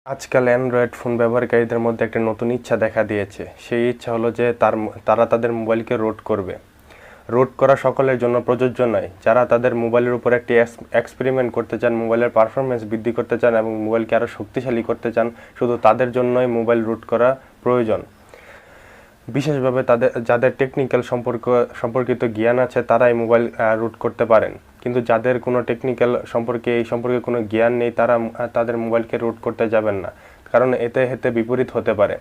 আজকাল Android phone ব্যবহারকারীদের মধ্যে একটা নতুন ইচ্ছা দেখা দিয়েছে। সেই ইচ্ছা হলো যে তারা তাদের মোবাইলকে রোট করবে। রোট করা সকলের জন্য প্রযোজ্য নয়। যারা তাদের মোবাইলের উপর একটি এক্সপেরিমেন্ট করতে চান, মোবাইলের পারফরমেন্স বৃদ্ধি করতে চান এবং মোবাইলকে আরও শক্তিশালী করতে চান, শুধু তাদের জন্যই মোবাইল রুট করা প্রয়োজন। বিশেষভাবে যাদের টেকনিক্যাল সম্পর্কিত জ্ঞান আছে তারাই মোবাইল রুট করতে পারেন, কিন্তু যাদের কোনো টেকনিক্যাল এই সম্পর্কে কোনো জ্ঞান নেই তারা তাদের মোবাইলকে রুট করতে যাবেন না, কারণ এতে বিপরীত হতে পারে।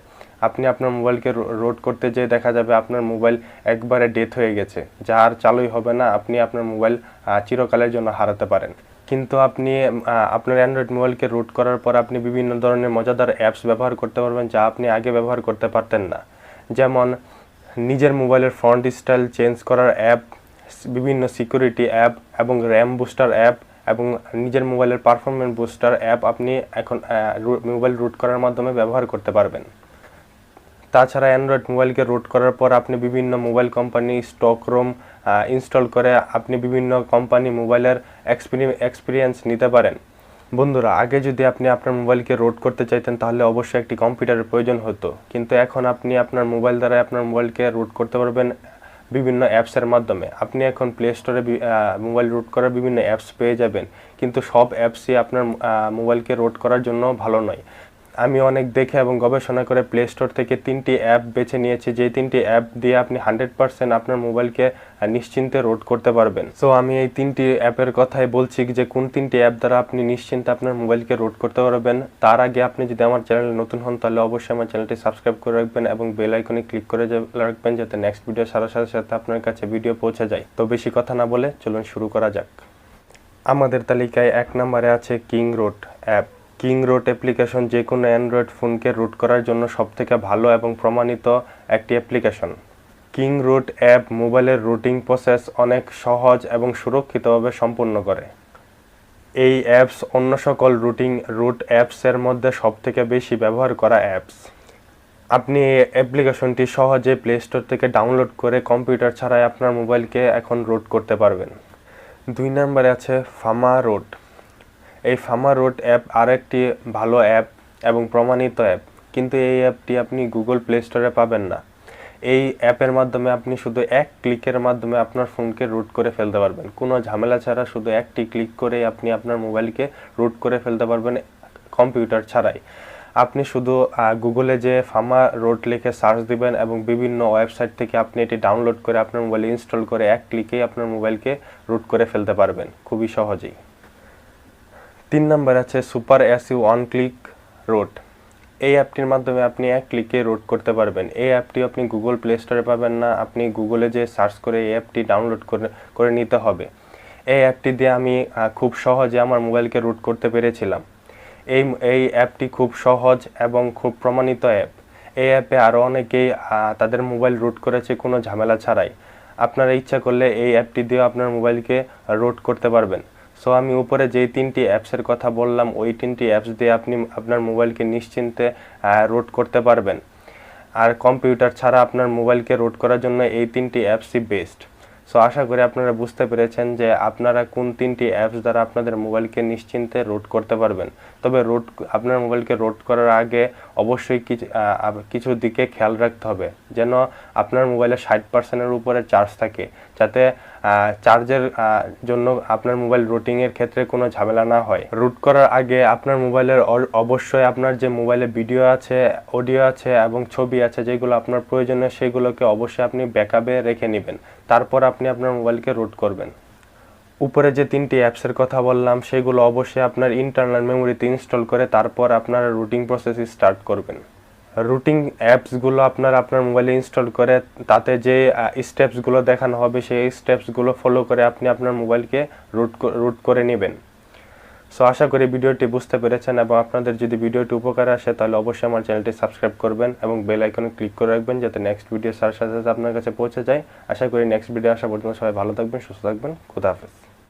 আপনি আপনার মোবাইলকে রুট করতে যেয়ে দেখা যাবে আপনার মোবাইল একবারে ডেথ হয়ে গেছে, যা আর চালুই হবে না। আপনি আপনার মোবাইল চিরকালের জন্য হারাতে পারেন। কিন্তু আপনি আপনার অ্যান্ড্রয়েড মোবাইলকে রুট করার পর আপনি বিভিন্ন ধরনের মজাদার অ্যাপস ব্যবহার করতে পারবেন, যা আপনি আগে ব্যবহার করতে পারতেন না। যেমন নিজের মোবাইলের ফন্ট স্টাইল চেঞ্জ করার অ্যাপ, বিভিন্ন সিকিউরিটি অ্যাপ এবং র্যাম বুস্টার অ্যাপ এবং নিজের মোবাইলের পারফরমেন্স বুস্টার অ্যাপ আপনি এখন মোবাইল রুট করার মাধ্যমে ব্যবহার করতে পারবেন। তাছাড়া অ্যান্ড্রয়েড মোবাইলকে রুট করার পর আপনি বিভিন্ন mobile company stock ROM install করে আপনি বিভিন্ন কোম্পানি মোবাইলের এক্সপিরিয়েন্স নিতে পারেন। বন্ধুরা, আগে যদি আপনি আপনার মোবাইলকে রুট করতে চাইতেন তাহলে অবশ্যই একটি কম্পিউটারের প্রয়োজন হতো, কিন্তু এখন আপনি আপনার মোবাইল দ্বারা আপনার মোবাইলকে রুট করতে পারবেন বিভিন্ন অ্যাপসের মাধ্যমে। আপনি এখন প্লে স্টোরে মোবাইল রুট করার বিভিন্ন অ্যাপস পেয়ে যাবেন, কিন্তু সব অ্যাপসই আপনার মোবাইলকে রুট করার জন্য ভালো নয়। আমি অনেক দেখে এবং গবেষণা করে প্লে স্টোর থেকে 3টি অ্যাপ বেছে নিয়েছি, যে 3টি অ্যাপ দিয়ে আপনি 100% আপনার মোবাইলকে নিশ্চিন্তে রুট করতে পারবেন। সো আমি এই 3টি অ্যাপের কথাই বলছি যে কোন 3টি অ্যাপ দ্বারা আপনি নিশ্চিন্তে আপনার মোবাইলকে রুট করতে পারবেন। তার আগে আপনি যদি আমার চ্যানেলে নতুন হন তাহলে অবশ্যই আমার চ্যানেলটি সাবস্ক্রাইব করে রাখবেন এবং বেল আইকনে ক্লিক করে রাখবেন, যাতে নেক্সট ভিডিও সারার সাথে সাথে আপনার কাছে ভিডিও পৌঁছে যায়। তো বেশি কথা না বলে চলুন শুরু করা যাক। আমাদের তালিকায় 1 নম্বরে আছে King root app. King root application যে কোনো অ্যান্ড্রয়েড ফোনকে রুট করার জন্য সবথেকে ভালো এবং প্রমাণিত একটি অ্যাপ্লিকেশন। কিং রুট অ্যাপ মোবাইলের রুটিং প্রসেস অনেক সহজ এবং সুরক্ষিতভাবে সম্পন্ন করে। এই অ্যাপস অন্য সকল রুট অ্যাপসের মধ্যে সবথেকে বেশি ব্যবহার করা অ্যাপস। আপনি এই অ্যাপ্লিকেশনটি সহজে প্লে স্টোর থেকে ডাউনলোড করে কম্পিউটার ছাড়াই আপনার মোবাইলকে এখন রুট করতে পারবেন। 2 নম্বরে আছে ফামা রুট। এই ফামা রুট অ্যাপ আরেকটি ভালো অ্যাপ এবং প্রমাণিত অ্যাপ, কিন্তু এই অ্যাপটি আপনি গুগল প্লে স্টোরে পাবেন না। এই অ্যাপের মাধ্যমে আপনি শুধু এক ক্লিকের মাধ্যমে আপনার ফোনকে রুট করে ফেলতে পারবেন। কোনো ঝামেলা ছাড়া শুধু একটি ক্লিক করে আপনি আপনার মোবাইলকে রুট করে ফেলতে পারবেন কম্পিউটার ছাড়াই। আপনি শুধু গুগলে যে ফামা রুট লিখে সার্চ দিবেন এবং বিভিন্ন ওয়েবসাইট থেকে আপনি এটি ডাউনলোড করে আপনার মোবাইলে ইনস্টল করে এক ক্লিকেই আপনার মোবাইলকে রুট করে ফেলতে পারবেন খুবই সহজেই। 3 নম্বর আছে super SU one click root. এই অ্যাপটির মাধ্যমে আপনি এক ক্লিকে রুট করতে পারবেন। এই অ্যাপটি আপনি গুগল প্লে স্টোরে পাবেন না, আপনি গুগলে যে সার্চ করে এই অ্যাপটি ডাউনলোড করে নিতে হবে। এই অ্যাপটি দিয়ে আমি খুব সহজে আমার মোবাইলকে রুট করতে পেরেছিলাম। এই অ্যাপটি খুব সহজ এবং খুব প্রমাণিত অ্যাপ। এই অ্যাপে আরও অনেকেই তাদের মোবাইল রুট করেছে কোনো ঝামেলা ছাড়াই। আপনারা ইচ্ছা করলে এই অ্যাপটি দিয়ে আপনার মোবাইলকে রুট করতে পারবেন। সো আমি উপরে যেই 3টি অ্যাপসের কথা বললাম ওই 3টি অ্যাপস দিয়ে আপনি আপনার মোবাইলকে নিশ্চিন্তে রুট করতে পারবেন। আর কম্পিউটার ছাড়া আপনার মোবাইলকে রুট করার জন্য এই 3টি অ্যাপসই বেস্ট। সো আশা করি আপনারা বুঝতে পেরেছেন যে আপনারা কোন 3টি অ্যাপস দ্বারা আপনাদের মোবাইলকে নিশ্চিন্তে রুট করতে পারবেন। তবে আপনার মোবাইলকে রুট করার আগে অবশ্যই কিছু দিকে খেয়াল রাখতে হবে, যেন আপনার মোবাইলে 60%-এর উপরে চার্জ থাকে, যাতে চার্জের জন্য আপনার মোবাইল রুটিংয়ের ক্ষেত্রে কোনো ঝামেলা না হয়। রুট করার আগে আপনার মোবাইলের অবশ্যই আপনার যে মোবাইলে ভিডিও আছে, অডিও আছে এবং ছবি আছে যেগুলো আপনার প্রয়োজনীয় সেগুলোকে অবশ্যই আপনি ব্যাকআপে রেখে নেবেন, তারপর আপনি আপনার মোবাইলকে রুট করবেন। উপরে যে 3টি অ্যাপসের কথা বললাম সেগুলো অবশ্যই আপনার ইন্টারনাল মেমোরিতে ইনস্টল করে তারপর আপনারা রুটিং প্রসেস স্টার্ট করবেন। রুটিং অ্যাপসগুলো আপনার মোবাইলে ইনস্টল করে তাতে যে স্টেপসগুলো দেখানো হবে সেই স্টেপসগুলো ফলো করে আপনি আপনার মোবাইলকে রুট করে নেবেন। সো আশা করি ভিডিওটি বুঝতে পেরেছেন, এবং আপনাদের যদি ভিডিওটি উপকারে আসে তাহলে অবশ্যই আমার চ্যানেলটি সাবস্ক্রাইব করবেন এবং বেল আইকনে ক্লিক করে রাখবেন, যাতে নেক্সট ভিডিও সাথে সাথে আপনার কাছে পৌঁছে যায়। আশা করি নেক্সট ভিডিও আসা পর্যন্ত সবাই ভালো থাকবেন, সুস্থ থাকবেন। খোদা হাফেজ।